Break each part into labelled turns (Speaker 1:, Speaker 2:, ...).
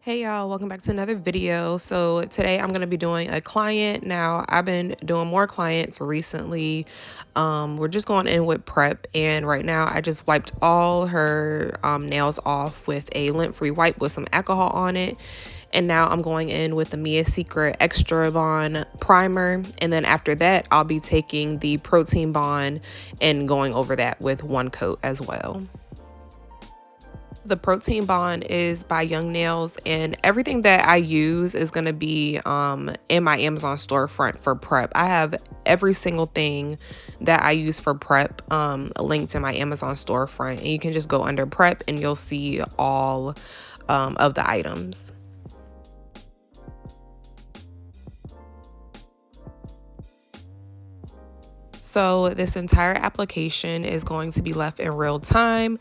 Speaker 1: Hey y'all, welcome back to another video. So today I'm going to be doing a client. Now I've been doing more clients recently. We're just going in with prep, and right now I just wiped all her nails off with a lint-free wipe with some alcohol on it. And now I'm going in with the Mia Secret Extra Bond primer, and then after that I'll be taking the Protein Bond and going over that with one coat as well. The Protein Bond is by Young Nails, and everything that I use is going to be in my Amazon storefront for prep. I have every single thing that I use for prep linked in my Amazon storefront, and you can just go under prep and you'll see all of the items. So this entire application is going to be left in real time.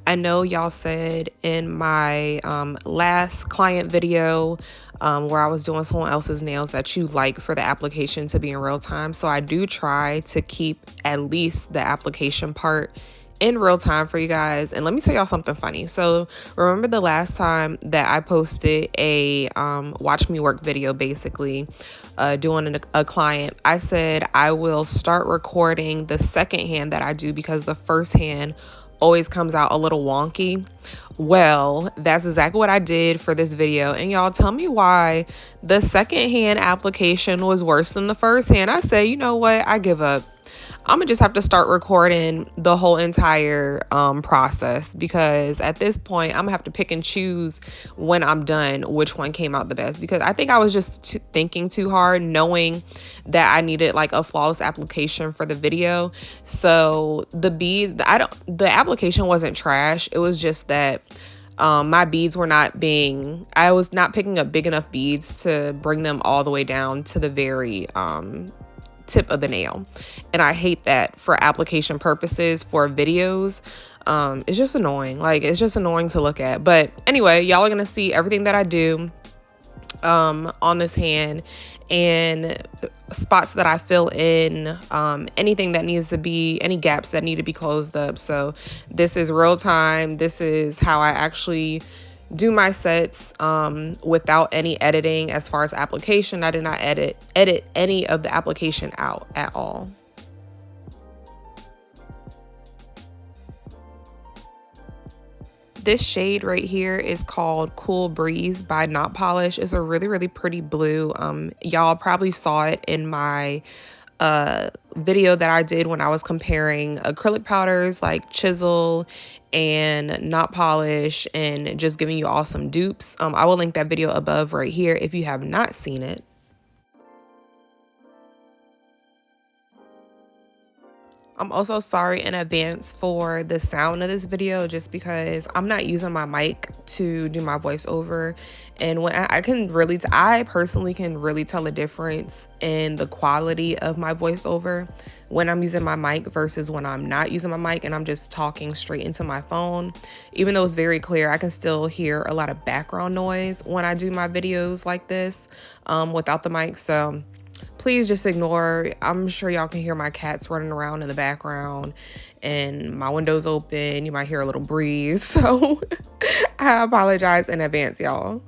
Speaker 1: I know y'all said in my last client video where I was doing someone else's nails that you like for the application to be in real time. So I do try to keep at least the application part in real time for you guys. And let me tell y'all something funny. So remember the last time that I posted a watch me work video, basically doing a client, I said I will start recording the second hand that I do because the first hand always comes out a little wonky. Well, that's exactly what I did for this video. And y'all tell me why the second hand application was worse than the first hand. I said, you know what, I give up. I'm gonna just have to start recording the whole entire process, because at this point I'm gonna have to pick and choose when I'm done which one came out the best, because I think I was just thinking too hard, knowing that I needed like a flawless application for the video. So the beads, the application wasn't trash. It was just that my beads were I was not picking up big enough beads to bring them all the way down to the very tip of the nail, and I hate that for application purposes for videos. It's just annoying. Like, it's just annoying to look at. But anyway, y'all are gonna see everything that I do on this hand, and spots that I fill in, anything that needs to be, any gaps that need to be closed up. So this is real time. This is how I actually do my sets without any editing. As far as application, I did not edit any of the application out at all. This shade right here is called Cool Breeze by Not Polish. It's a really pretty blue. Y'all probably saw it in my video that I did when I was comparing acrylic powders like Chisel and Not Polish, and just giving you all some dupes. I will link that video above right here if you have not seen it. I'm also sorry in advance for the sound of this video, just because I'm not using my mic to do my voiceover, and when I personally can really tell a difference in the quality of my voiceover when I'm using my mic versus when I'm not using my mic and I'm just talking straight into my phone. Even though it's very clear, I can still hear a lot of background noise when I do my videos like this without the mic. So please just ignore. I'm sure y'all can hear my cats running around in the background and my window's open. You might hear a little breeze. So I apologize in advance, y'all.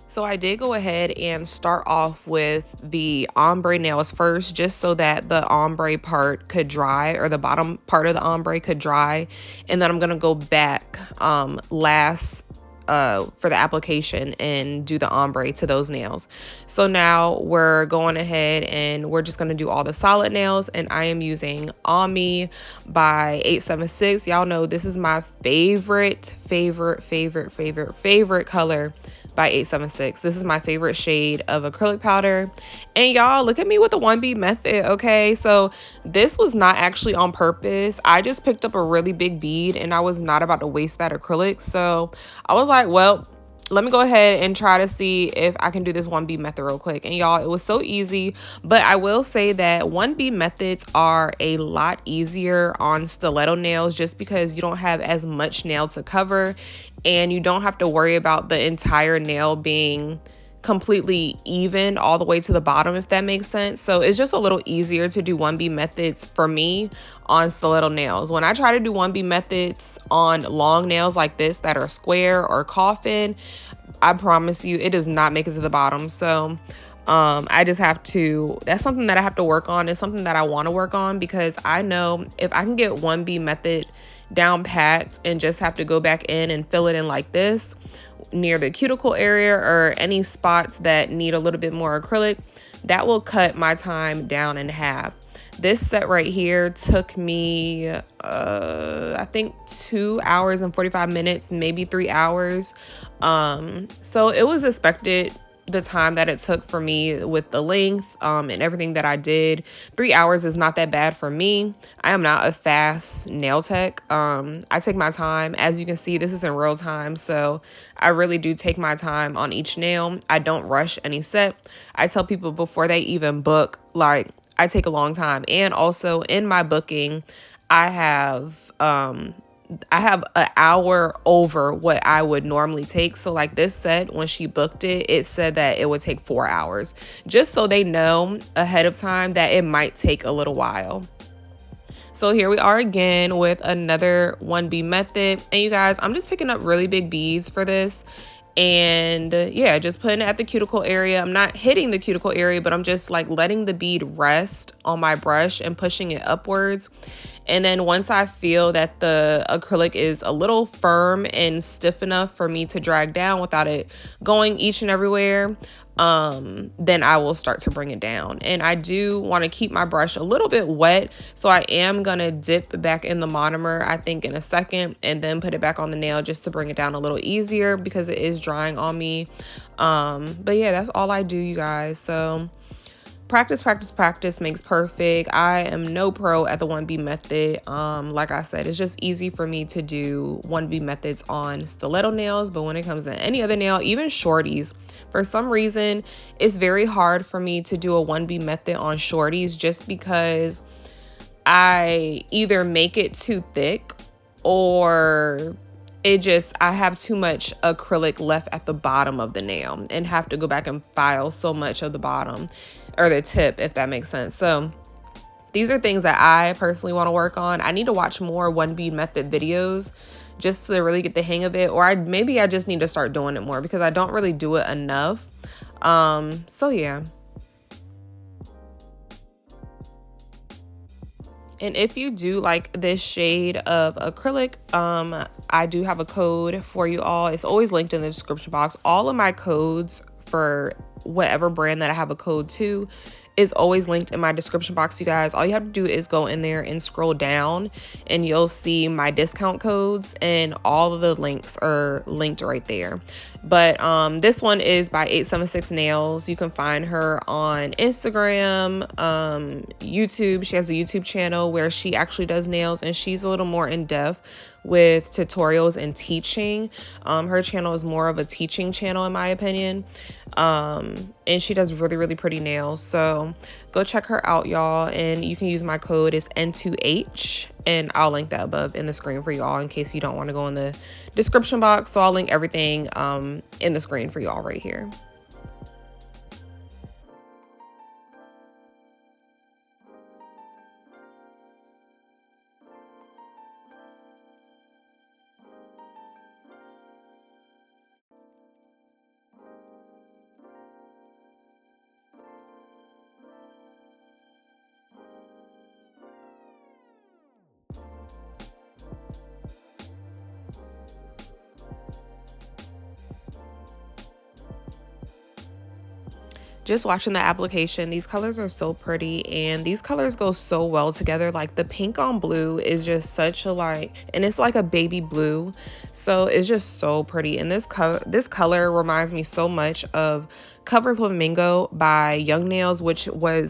Speaker 1: So I did go ahead and start off with the ombre nails first, just so that the ombre part could dry, or the bottom part of the ombre could dry. And then I'm going to go back last for the application and do the ombre to those nails. So now we're going ahead and we're just going to do all the solid nails, and I am using Ombre by 876. Y'all know this is my favorite color by 876. This is my favorite shade of acrylic powder. And y'all, look at me with the 1B method, okay? So this was not actually on purpose. I just picked up a really big bead and I was not about to waste that acrylic. So I was like, well, let me go ahead and try to see if I can do this 1B method real quick. And y'all, it was so easy. But I will say that 1B methods are a lot easier on stiletto nails, just because you don't have as much nail to cover and you don't have to worry about the entire nail being completely even all the way to the bottom, if that makes sense. So it's just a little easier to do 1B methods for me on stiletto nails. When I try to do 1B methods on long nails like this that are square or coffin, I promise you it does not make it to the bottom. So I just have to, that's something that I have to work on. It's something that I want to work on, because I know if I can get 1B method down pat and just have to go back in and fill it in like this near the cuticle area or any spots that need a little bit more acrylic, that will cut my time down in half. This set right here took me, I think 2 hours and 45 minutes, maybe 3 hours. So it was expected, the time that it took for me with the length and everything that I did. 3 hours is not that bad for me. I am not a fast nail tech. I take my time. As you can see, this is in real time, so I really do take my time on each nail. I don't rush any set. I tell people before they even book, like, I take a long time. And also in my booking, I have an hour over what I would normally take. So like this set, when she booked it, it said that it would take 4 hours, just so they know ahead of time that it might take a little while. So here we are again with another 1B method. And you guys, I'm just picking up really big beads for this. And yeah, just putting it at the cuticle area. I'm not hitting the cuticle area, but I'm just like letting the bead rest on my brush and pushing it upwards. And then once I feel that the acrylic is a little firm and stiff enough for me to drag down without it going each and everywhere, then I will start to bring it down. And I do want to keep my brush a little bit wet, so I am gonna dip back in the monomer, I think, in a second, and then put it back on the nail just to bring it down a little easier, because it is drying on me. But yeah, that's all I do, you guys. So practice, practice, practice makes perfect. I am no pro at the 1B method. Like I said, it's just easy for me to do 1B methods on stiletto nails, but when it comes to any other nail, even shorties, for some reason, it's very hard for me to do a 1B method on shorties, just because I either make it too thick, or I have too much acrylic left at the bottom of the nail and have to go back and file so much of the bottom or the tip, if that makes sense. So these are things that I personally want to work on. I need to watch more 1B method videos just to really get the hang of it, or maybe I just need to start doing it more, because I don't really do it enough. So yeah. And if you do like this shade of acrylic, I do have a code for you all. It's always linked in the description box. All of my codes for whatever brand that I have a code to is always linked in my description box, you guys. All you have to do is go in there and scroll down, and you'll see my discount codes, and all of the links are linked right there. But this one is by 876 Nails. You can find her on Instagram, YouTube. She has a YouTube channel where she actually does nails, and she's a little more in depth with tutorials and teaching. Her channel is more of a teaching channel, in my opinion. And she does really, really pretty nails. So go check her out, y'all. And you can use my code is N2H, and I'll link that above in the screen for y'all in case you don't want to go in the description box. So I'll link everything in the screen for y'all right here. Just watching the application, these colors are so pretty, and these colors go so well together. Like the pink on blue is just such a and it's like a baby blue, so it's just so pretty. And this color reminds me so much of Cover Flamingo by Young Nails, which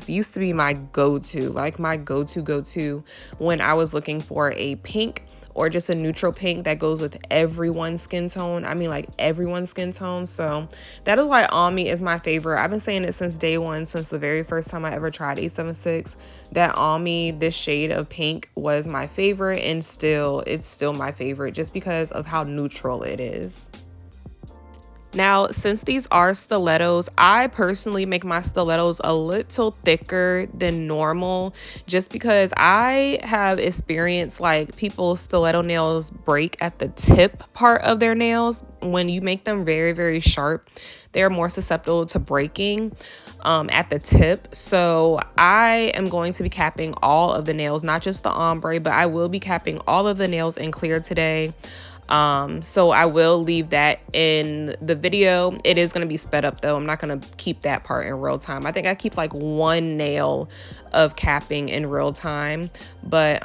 Speaker 1: used to be my go-to, like my go-to when I was looking for a pink or just a neutral pink that goes with everyone's skin tone. I mean, like everyone's skin tone. So that is why On Me is my favorite. I've been saying it since day one, since the very first time I ever tried 876, that On Me, this shade of pink, was my favorite, and it's still my favorite, just because of how neutral it is. Now, since these are stilettos, I personally make my stilettos a little thicker than normal just because I have experienced like people's stiletto nails break at the tip part of their nails. When you make them very, very sharp, they're more susceptible to breaking at the tip. So I am going to be capping all of the nails, not just the ombre, but I will be capping all of the nails in clear today. So I will leave that in the video. It is going to be sped up though. I'm not going to keep that part in real time. I think I keep like one nail of capping in real time, but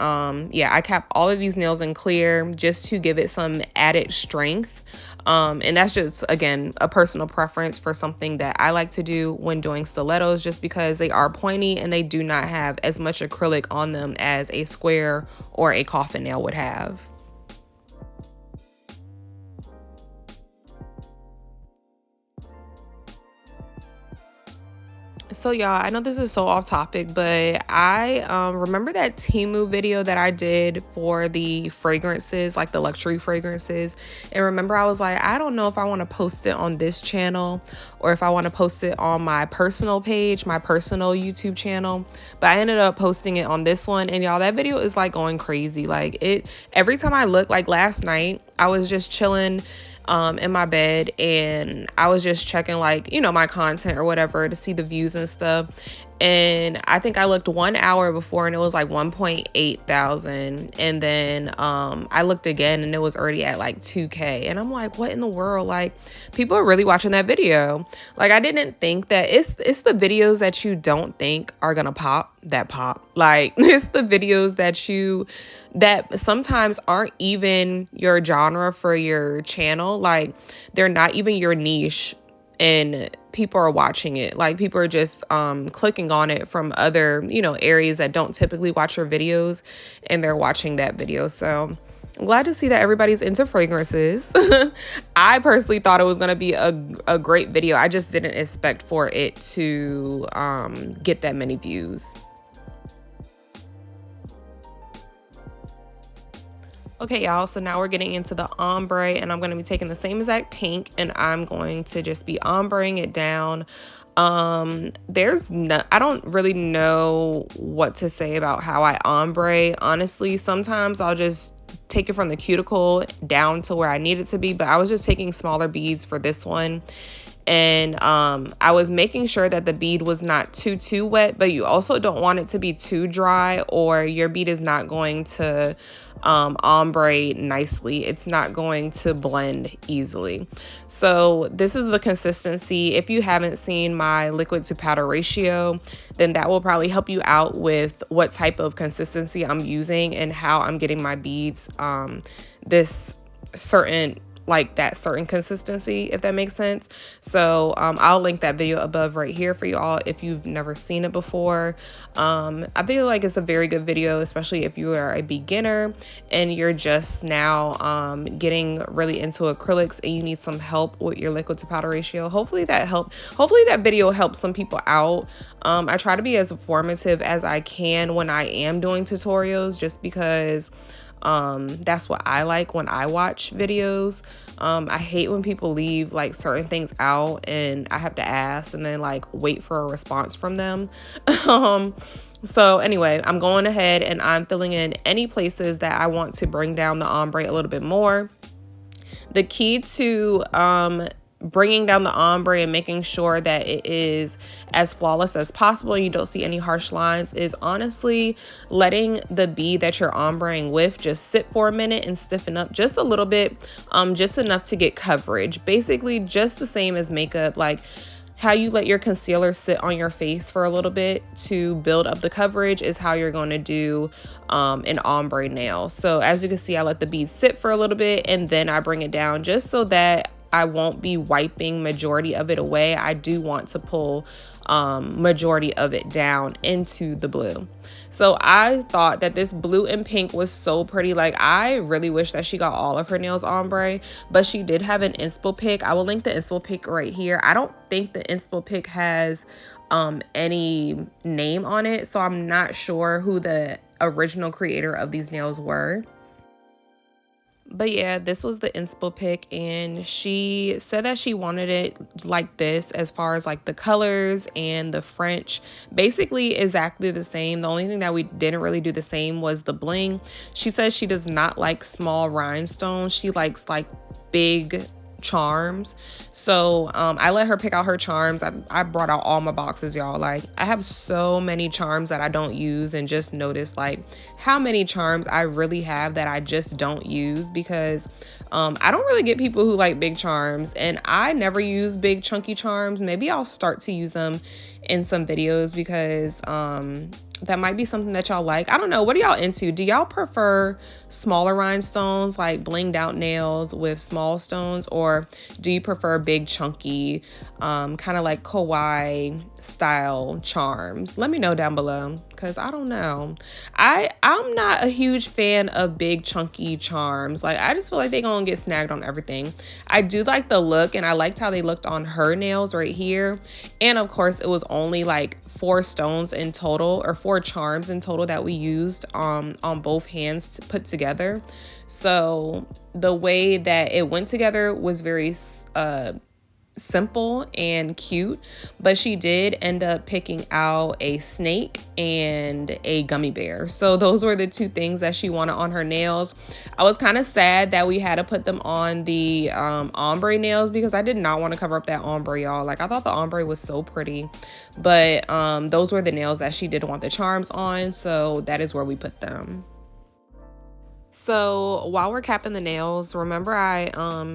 Speaker 1: yeah, I cap all of these nails in clear just to give it some added strength. And that's just, again, a personal preference for something that I like to do when doing stilettos, just because they are pointy and they do not have as much acrylic on them as a square or a coffin nail would have. So y'all, I know this is so off topic, but I remember that Temu video that I did for the fragrances, like the luxury fragrances. And remember I was like, I don't know if I want to post it on this channel or if I want to post it on my personal page, my personal YouTube channel. But I ended up posting it on this one. And y'all, that video is like going crazy. Like every time I look, like last night, I was just chilling in my bed and I was just checking like, you know, my content or whatever to see the views and stuff. And I think I looked 1 hour before and it was like 1.8 thousand. And then I looked again and it was already at like 2K. And I'm like, what in the world? Like, people are really watching that video. Like, I didn't think that it's the videos that you don't think are gonna pop that pop. Like, it's the videos that sometimes aren't even your genre for your channel. Like, they're not even your niche and people are watching it. Like, people are just clicking on it from other, you know, areas that don't typically watch your videos, and they're watching that video. So I'm glad to see that everybody's into fragrances. I personally thought it was going to be a great video. I just didn't expect for it to get that many views. Okay, y'all, so now we're getting into the ombre, and I'm going to be taking the same exact pink and I'm going to just be ombreing it down. I don't really know what to say about how I ombre. Honestly, sometimes I'll just take it from the cuticle down to where I need it to be, but I was just taking smaller beads for this one. And I was making sure that the bead was not too wet, but you also don't want it to be too dry or your bead is not going to ombre nicely. It's not going to blend easily. So this is the consistency. If you haven't seen my liquid to powder ratio, then that will probably help you out with what type of consistency I'm using and how I'm getting my beads this certain consistency, if that makes sense. So I'll link that video above right here for you all if you've never seen it before. I feel like it's a very good video, especially if you are a beginner and you're just now getting really into acrylics and you need some help with your liquid to powder ratio. Hopefully that video helps some people out. I try to be as informative as I can when I am doing tutorials, just because that's what I like when I watch videos. I hate when people leave like certain things out and I have to ask and then like wait for a response from them. So anyway, I'm going ahead and I'm filling in any places that I want to bring down the ombre a little bit more. The key to bringing down the ombre and making sure that it is as flawless as possible and you don't see any harsh lines is honestly letting the bead that you're ombreing with just sit for a minute and stiffen up just a little bit, just enough to get coverage. Basically just the same as makeup, like how you let your concealer sit on your face for a little bit to build up the coverage is how you're going to do an ombre nail. So as you can see, I let the bead sit for a little bit and then I bring it down just so that I won't be wiping majority of it away. I do want to pull majority of it down into the blue. So I thought that this blue and pink was so pretty. Like, I really wish that she got all of her nails ombre, but she did have an inspo pick. I will link the inspo pick right here. I don't think the inspo pick has any name on it, so I'm not sure who the original creator of these nails were. But yeah, this was the inspo pic, and she said that she wanted it like this as far as like the colors and the French, basically exactly the same. The only thing that we didn't really do the same was the bling. She says she does not like small rhinestones. She likes like big charms. So I let her pick out her charms. I brought out all my boxes, y'all. Like, I have so many charms that I don't use, and just noticed like how many charms I really have that I just don't use, because I don't really get people who like big charms, and I never use big chunky charms. Maybe I'll start to use them in some videos, because that might be something that y'all like. I don't know. What are y'all into? Do y'all prefer smaller rhinestones, like blinged out nails with small stones, or do you prefer big chunky, kind of like kawaii style charms? Let me know down below, because I don't know. I'm not a huge fan of big chunky charms. Like, I just feel like they're gonna get snagged on everything. I do like the look, and I liked how they looked on her nails right here. And of course, it was only like 4 stones in total, or 4 charms in total, that we used on both hands to put together. So the way that it went together was very simple and cute, but she did end up picking out a snake and a gummy bear. So those were the 2 things that she wanted on her nails. I was kind of sad that we had to put them on the ombre nails, because I did not want to cover up that ombre, y'all. Like, I thought the ombre was so pretty, but those were the nails that she did want the charms on, so that is where we put them. So while we're capping the nails, remember I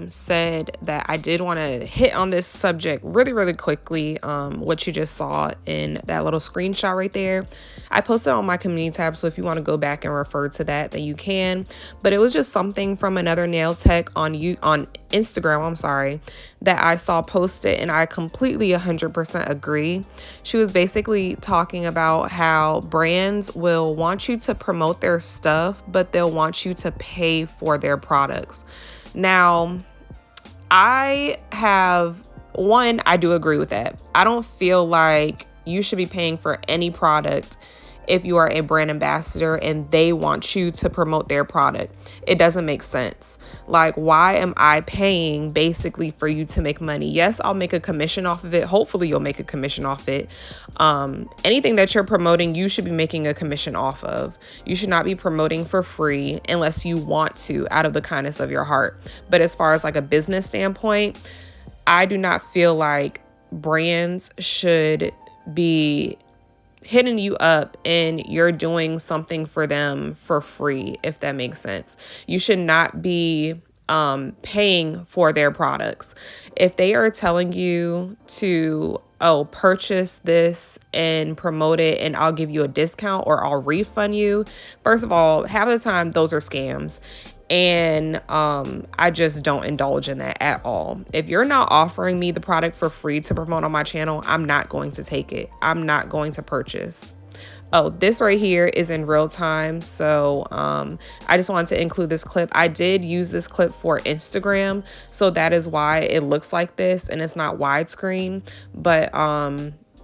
Speaker 1: said that I did want to hit on this subject really quickly, what you just saw in that little screenshot right there. I posted on my community tab, so if you want to go back and refer to that, then you can. But it was just something from another nail tech on Instagram, that I saw posted, and I completely 100% agree. She was basically talking about how brands will want you to promote their stuff, but they'll want you to pay for their products. Now, I do agree with that. I don't feel like you should be paying for any product if you are a brand ambassador and they want you to promote their product. It doesn't make sense. Like, why am I paying basically for you to make money? Yes, I'll make a commission off of it. Hopefully you'll make a commission off it. Anything that you're promoting, you should be making a commission off of. You should not be promoting for free unless you want to, out of the kindness of your heart. But as far as like a business standpoint, I do not feel like brands should be hitting you up and you're doing something for them for free, if that makes sense. You should not be paying for their products. If they are telling you to, purchase this and promote it and I'll give you a discount or I'll refund you, first of all, half of the time those are scams. And I just don't indulge in that at all. If you're not offering me the product for free to promote on my channel, I'm not going to take it. I'm not going to purchase. Oh, this right here is in real time. So I just wanted to include this clip. I did use this clip for Instagram, so that is why it looks like this and it's not widescreen. But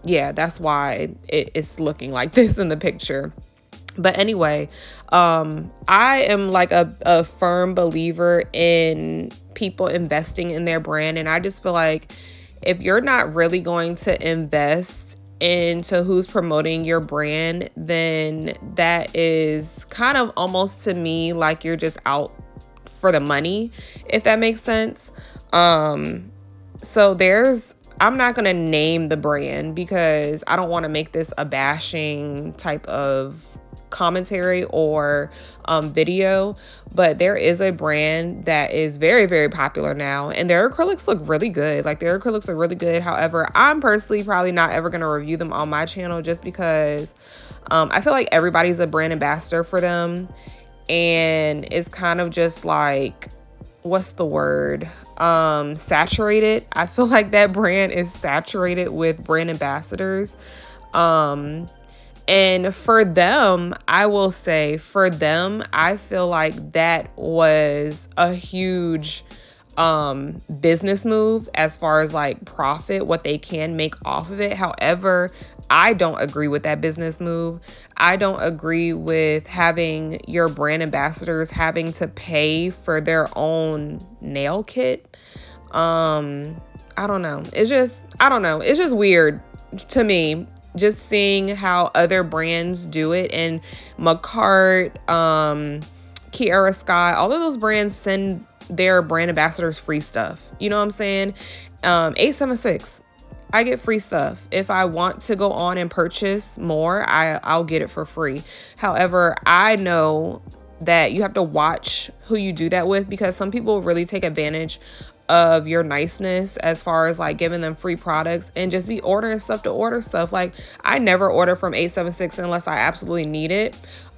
Speaker 1: yeah, that's why it's looking like this in the picture. But anyway, I am like a firm believer in people investing in their brand. And I just feel like if you're not really going to invest into who's promoting your brand, then that is kind of almost, to me, like you're just out for the money, if that makes sense. So I'm not going to name the brand because I don't want to make this a bashing type of commentary or video, but there is a brand that is very popular now, and their acrylics look really good. Like, their acrylics are really good. However, I'm personally probably not ever going to review them on my channel, just because I feel like everybody's a brand ambassador for them, and it's kind of just like, what's the word, saturated. I feel like that brand is saturated with brand ambassadors. And for them, I will say, I feel like that was a huge business move as far as like profit, what they can make off of it. However, I don't agree with that business move. I don't agree with having your brand ambassadors having to pay for their own nail kit. I don't know. I don't know. It's just weird to me, just seeing how other brands do it. And McCart, Kiara Sky, all of those brands send their brand ambassadors free stuff. You know what I'm saying? 876, I get free stuff. If I want to go on and purchase more, I'll get it for free. However, I know that you have to watch who you do that with, because some people really take advantage of your niceness as far as like giving them free products and just be ordering stuff to order stuff. Like, I never order from 876 unless I absolutely need it.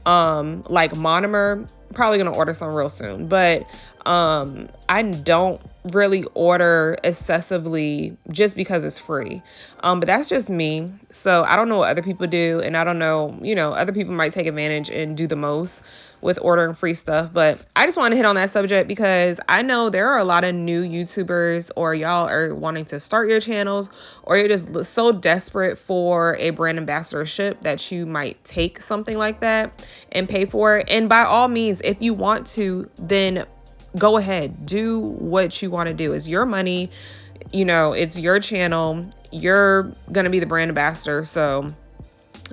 Speaker 1: Like monomer, probably gonna order some real soon, but I don't really order excessively just because it's free. But that's just me. So I don't know what other people do, and I don't know, other people might take advantage and do the most with ordering free stuff. But I just want to hit on that subject because I know there are a lot of new YouTubers, or y'all are wanting to start your channels, or you're just so desperate for a brand ambassadorship that you might take something like that and pay for it. And by all means, if you want to, then go ahead, do what you want to do. It's your money, it's your channel. You're going to be the brand ambassador. So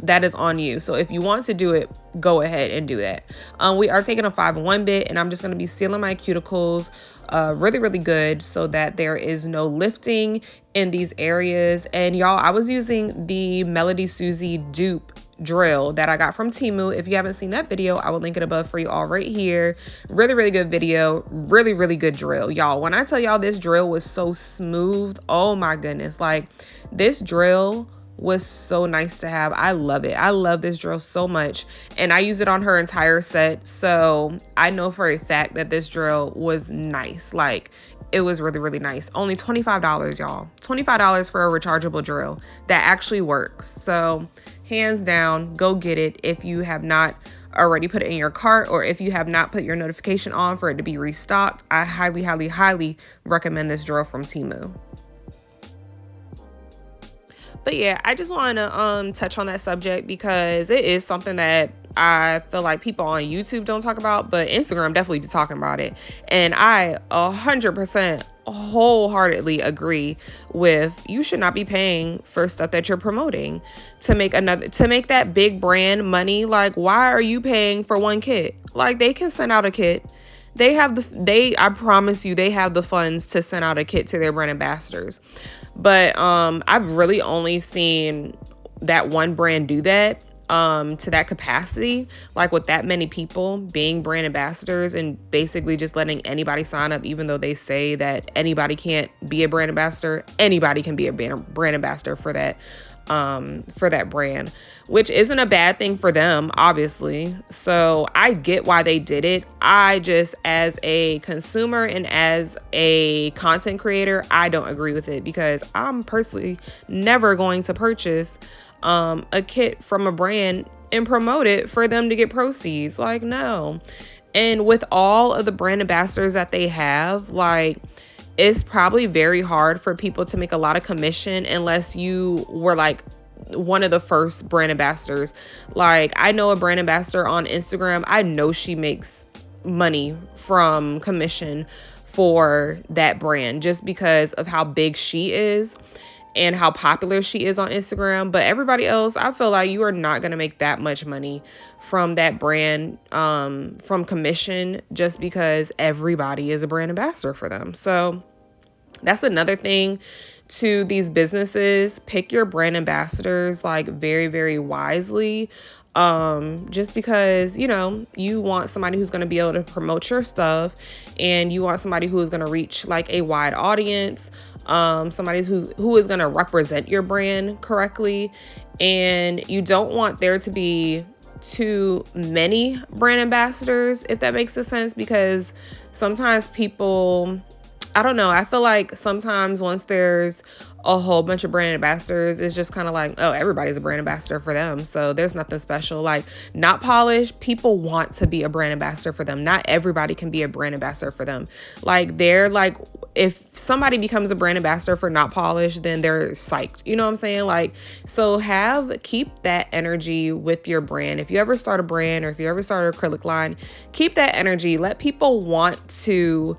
Speaker 1: that is on you. So if you want to do it, go ahead and do that. We are taking a 5-in-1 bit, and I'm just going to be sealing my cuticles really, really good so that there is no lifting in these areas. And y'all, I was using the Melody Susie dupe drill that I got from Temu. If you haven't seen that video, I will link it above for you all right here. Really, really good video. Really, really good drill. Y'all, when I tell y'all this drill was so smooth, oh my goodness. Like, this drill was so nice to have. I love it. I love this drill so much. And I use it on her entire set. So I know for a fact that this drill was nice. Like, it was really, really nice. Only $25, y'all. $25 for a rechargeable drill that actually works. So hands down, go get it if you have not already put it in your cart, or if you have not put your notification on for it to be restocked. I highly, highly, highly recommend this drill from Temu. But yeah, I just want to touch on that subject because it is something that I feel like people on YouTube don't talk about, but Instagram definitely be talking about it. And I 100% wholeheartedly agree with, you should not be paying for stuff that you're promoting to make that big brand money. Like, why are you paying for one kit? Like, they can send out a kit. I promise you, they have the funds to send out a kit to their brand ambassadors. But I've really only seen that one brand do that to that capacity, like with that many people being brand ambassadors and basically just letting anybody sign up, even though they say that anybody can't be a brand ambassador. Anybody can be a brand ambassador for that brand, which isn't a bad thing for them, obviously. So I get why they did it. I just, as a consumer and as a content creator, I don't agree with it, because I'm personally never going to purchase a kit from a brand and promote it for them to get proceeds. Like, no. And with all of the brand ambassadors that they have, like, it's probably very hard for people to make a lot of commission unless you were like one of the first brand ambassadors. Like, I know a brand ambassador on Instagram. I know she makes money from commission for that brand just because of how big she is and how popular she is on Instagram. But everybody else, I feel like you are not going to make that much money from that brand, from commission, just because everybody is a brand ambassador for them. So that's another thing to these businesses. Pick your brand ambassadors like very, very wisely. Just because, you want somebody who's going to be able to promote your stuff, and you want somebody who is going to reach like a wide audience, somebody who is going to represent your brand correctly. And you don't want there to be too many brand ambassadors, if that makes sense, because sometimes people, I don't know, I feel like sometimes once there's a whole bunch of brand ambassadors, it's just kind of like, oh, everybody's a brand ambassador for them. So there's nothing special. Like, not polished, people want to be a brand ambassador for them. Not everybody can be a brand ambassador for them. Like, they're like, if somebody becomes a brand ambassador for not polished, then they're psyched. You know what I'm saying? Like, so keep that energy with your brand. If you ever start a brand or if you ever start an acrylic line, keep that energy. Let people want to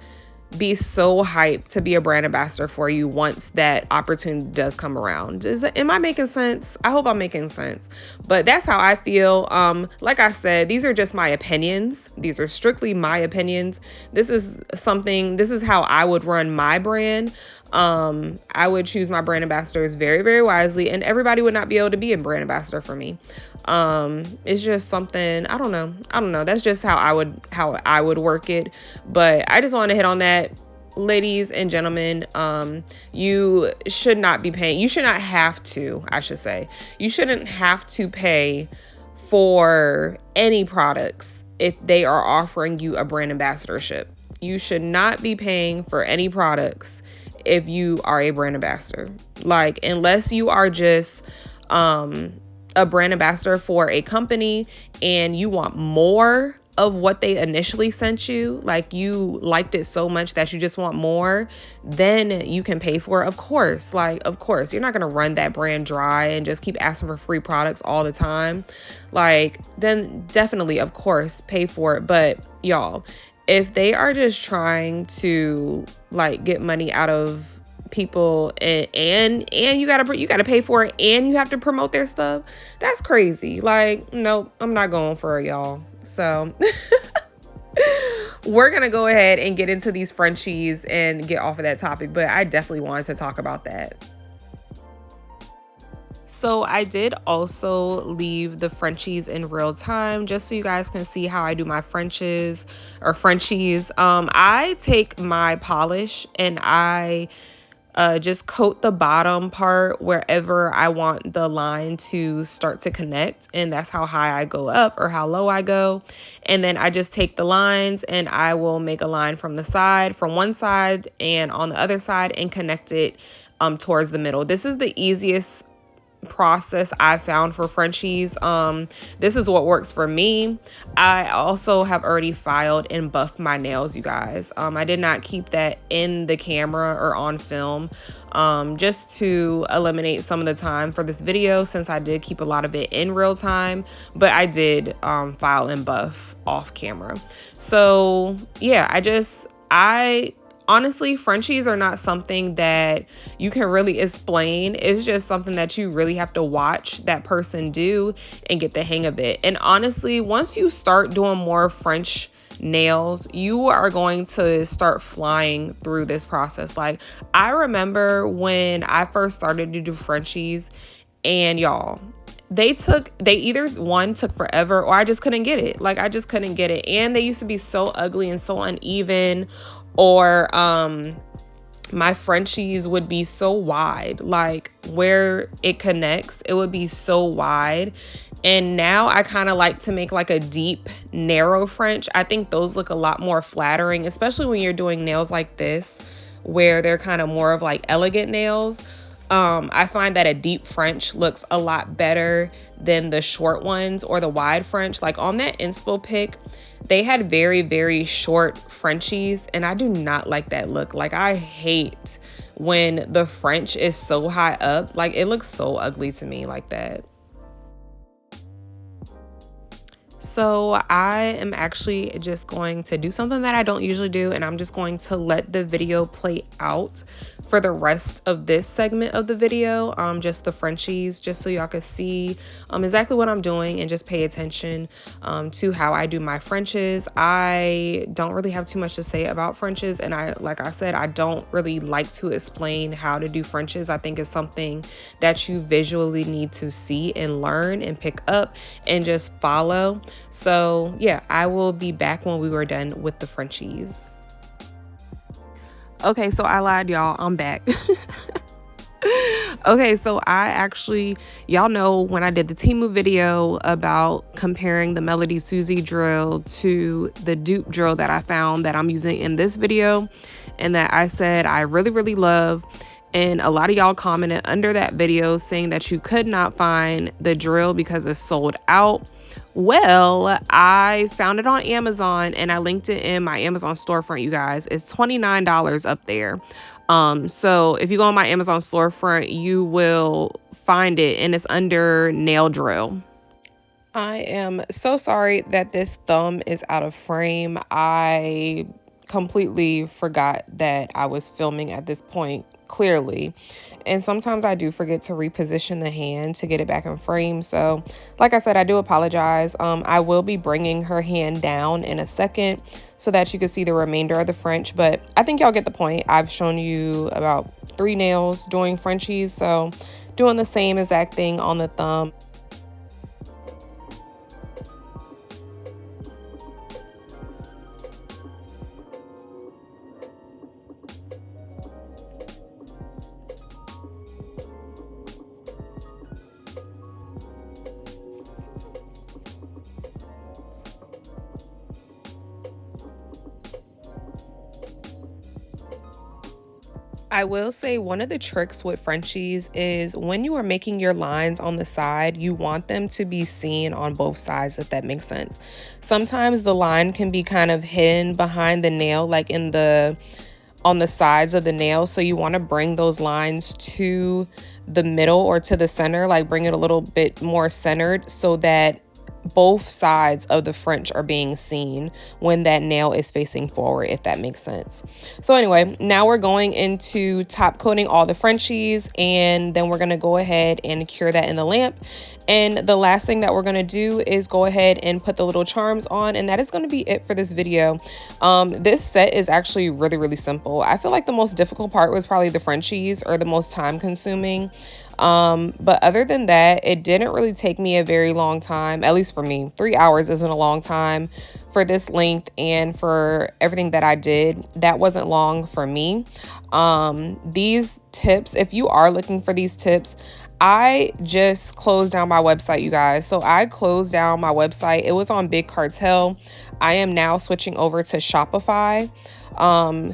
Speaker 1: be so hyped to be a brand ambassador for you once that opportunity does come around. Am I making sense? I hope I'm making sense. But that's how I feel. Like I said, these are just my opinions. These are strictly my opinions. This is how I would run my brand. I would choose my brand ambassadors very, very wisely, and everybody would not be able to be a brand ambassador for me. It's just something, I don't know. That's just how I would work it. But I just want to hit on that. Ladies and gentlemen, you should not be paying. You should not have to, I should say. You shouldn't have to pay for any products if they are offering you a brand ambassadorship. You should not be paying for any products if you are a brand ambassador. Like, unless you are just a brand ambassador for a company and you want more of what they initially sent you, like you liked it so much that you just want more, then you can pay for it. Of course, you're not going to run that brand dry and just keep asking for free products all the time. Like, then definitely, of course, pay for it. But y'all, if they are just trying to like get money out of people and you gotta pay for it and you have to promote their stuff, that's crazy. Like, nope, I'm not going for it, y'all. So we're gonna go ahead and get into these Frenchies and get off of that topic, but I definitely wanted to talk about that. So I did also leave the Frenchies in real time just so you guys can see how I do my Frenchies. I take my polish and I just coat the bottom part wherever I want the line to start to connect. And that's how high I go up or how low I go. And then I just take the lines and I will make a line from one side and on the other side and connect it towards the middle. This is the easiest process I found for Frenchies. This is what works for me. I also have already filed and buffed my nails, you guys. I did not keep that in the camera or on film, just to eliminate some of the time for this video, since I did keep a lot of it in real time, but I did file and buff off camera. So yeah, honestly, Frenchies are not something that you can really explain. It's just something that you really have to watch that person do and get the hang of it. And honestly, once you start doing more French nails, you are going to start flying through this process. Like, I remember when I first started to do Frenchies, and y'all, they either took forever or I just couldn't get it. Like, I just couldn't get it. And they used to be so ugly and so uneven, or my Frenchies would be so wide, like where it connects, it would be so wide. And now I kind of like to make like a deep, narrow French. I think those look a lot more flattering, especially when you're doing nails like this, where they're kind of more of like elegant nails. I find that a deep French looks a lot better than the short ones or the wide French. Like on that inspo pic, they had very, very short Frenchies, and I do not like that look. Like, I hate when the French is so high up. Like, it looks so ugly to me like that. So I am actually just going to do something that I don't usually do, and I'm just going to let the video play out for the rest of this segment of the video, just the Frenchies, just so y'all can see exactly what I'm doing and just pay attention to how I do my Frenches. I don't really have too much to say about Frenches, and like I said, I don't really like to explain how to do Frenches. I think it's something that you visually need to see and learn and pick up and just follow. So yeah, I will be back when we were done with the Frenchies. Okay, so I lied, y'all. I'm back. Okay, so y'all know when I did the Temu video about comparing the Melody Susie drill to the dupe drill that I found that I'm using in this video, and that I said I really, really love. And a lot of y'all commented under that video saying that you could not find the drill because it's sold out. Well, I found it on Amazon and I linked it in my Amazon storefront, you guys. It's $29 up there. So if you go on my Amazon storefront, you will find it, and it's under nail drill. I am so sorry that this thumb is out of frame. I completely forgot that I was filming at this point, clearly. And sometimes I do forget to reposition the hand to get it back in frame. So like I said, I do apologize. I will be bringing her hand down in a second so that you can see the remainder of the French. But I think y'all get the point. I've shown you about 3 nails doing Frenchies. So doing the same exact thing on the thumb. I will say one of the tricks with Frenchies is when you are making your lines on the side, you want them to be seen on both sides, if that makes sense. Sometimes the line can be kind of hidden behind the nail, like on the sides of the nail. So you want to bring those lines to the middle or to the center, like bring it a little bit more centered so that both sides of the French are being seen when that nail is facing forward, if that makes sense. So anyway, now we're going into top coating all the Frenchies, and then we're going to go ahead and cure that in the lamp. And the last thing that we're going to do is go ahead and put the little charms on, and that is going to be it for this video. This set is actually really simple. I feel like the most difficult part was probably the Frenchies, or the most time consuming. But other than that, it didn't really take me a very long time, at least for me. 3 hours isn't a long time for this length, and for everything that I did, that wasn't long for me. These tips, if you are looking for these tips, I just closed down my website, you guys. So I closed down my website. It was on Big Cartel. I am now switching over to Shopify.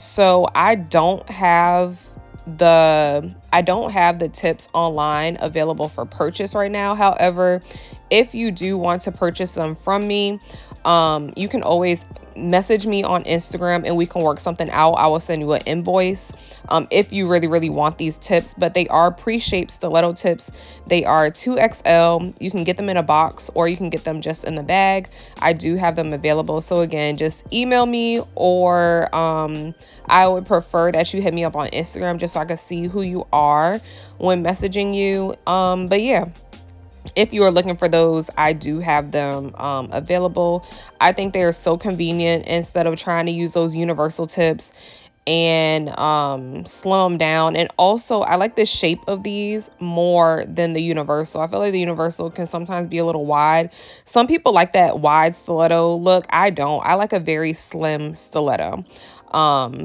Speaker 1: So I don't have the tips online available for purchase right now. However, if you do want to purchase them from me, you can always message me on Instagram and we can work something out. I will send you an invoice if you really want these tips. But they are pre-shaped stiletto tips. They are 2XL. You can get them in a box or you can get them just in the bag. I do have them available. So again, just email me, or I would prefer that you hit me up on Instagram just so I can see who you are when messaging you. But yeah, if you are looking for those, I do have them available. I think they are so convenient instead of trying to use those universal tips and slim them down. And also, I like the shape of these more than the universal. I feel like the universal can sometimes be a little wide. Some people like that wide stiletto look. I don't. I like a very slim stiletto.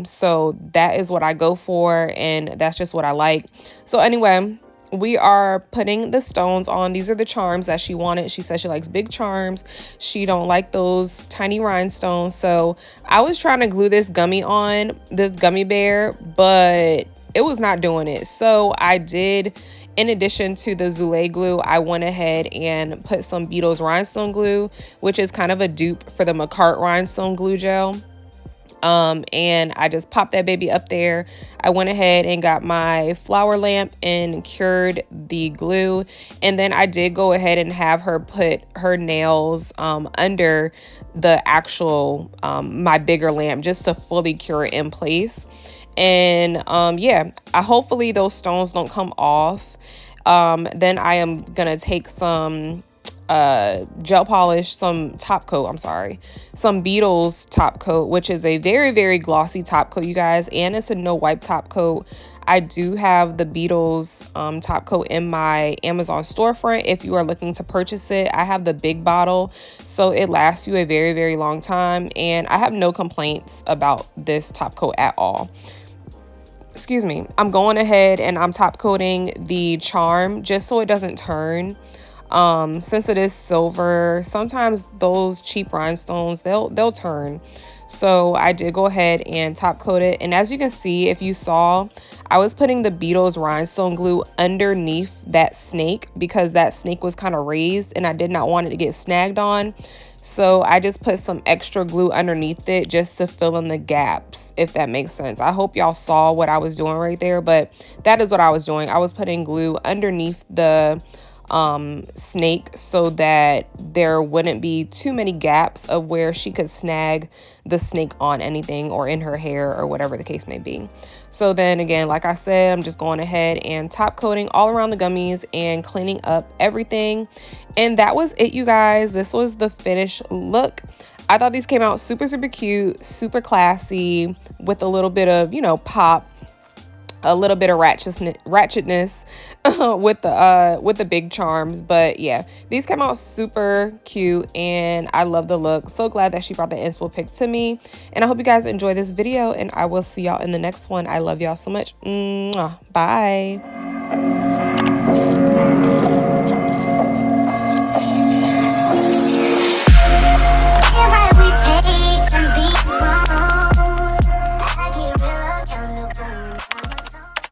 Speaker 1: So that is what I go for, and that's just what I like. So anyway, we are putting the stones on. These are the charms that she wanted. She said she likes big charms. She don't like those tiny rhinestones. So I was trying to glue this gummy on, this gummy bear, but it was not doing it. So I did, in addition to the Zule glue, I went ahead and put some Beetles rhinestone glue, which is kind of a dupe for the McCart rhinestone glue gel. And I just popped that baby up there. I went ahead and got my flower lamp and cured the glue. And then I did go ahead and have her put her nails under the actual, my bigger lamp, just to fully cure it in place. And yeah, hopefully those stones don't come off. Then I am gonna take some gel polish, some Beetles top coat, which is a very glossy top coat, you guys, and it's a no wipe top coat. I do have the Beetles top coat in my Amazon storefront if you are looking to purchase it. I have the big bottle, so it lasts you a very long time, and I have no complaints about this top coat at all. Excuse me. I'm going ahead and I'm top coating the charm just so it doesn't turn. Since it is silver, sometimes those cheap rhinestones, they'll turn. So I did go ahead and top coat it. And as you can see, if you saw, I was putting the Beetles rhinestone glue underneath that snake because that snake was kind of raised and I did not want it to get snagged on. So I just put some extra glue underneath it just to fill in the gaps, if that makes sense. I hope y'all saw what I was doing right there, but that is what I was doing. I was putting glue underneath the snake so that there wouldn't be too many gaps of where she could snag the snake on anything or in her hair or whatever the case may be. So then again, like I said, I'm just going ahead and top coating all around the gummies and cleaning up everything. And that was it, you guys. This was the finished look. I thought these came out super, super cute, super classy with a little bit of, you know, pop, a little bit of ratchetness with the big charms. But yeah, these came out super cute and I love the look. So glad that she brought the inspo pic to me, and I hope you guys enjoy this video, and I will see y'all in the next one. I love y'all so much. Mwah. Bye.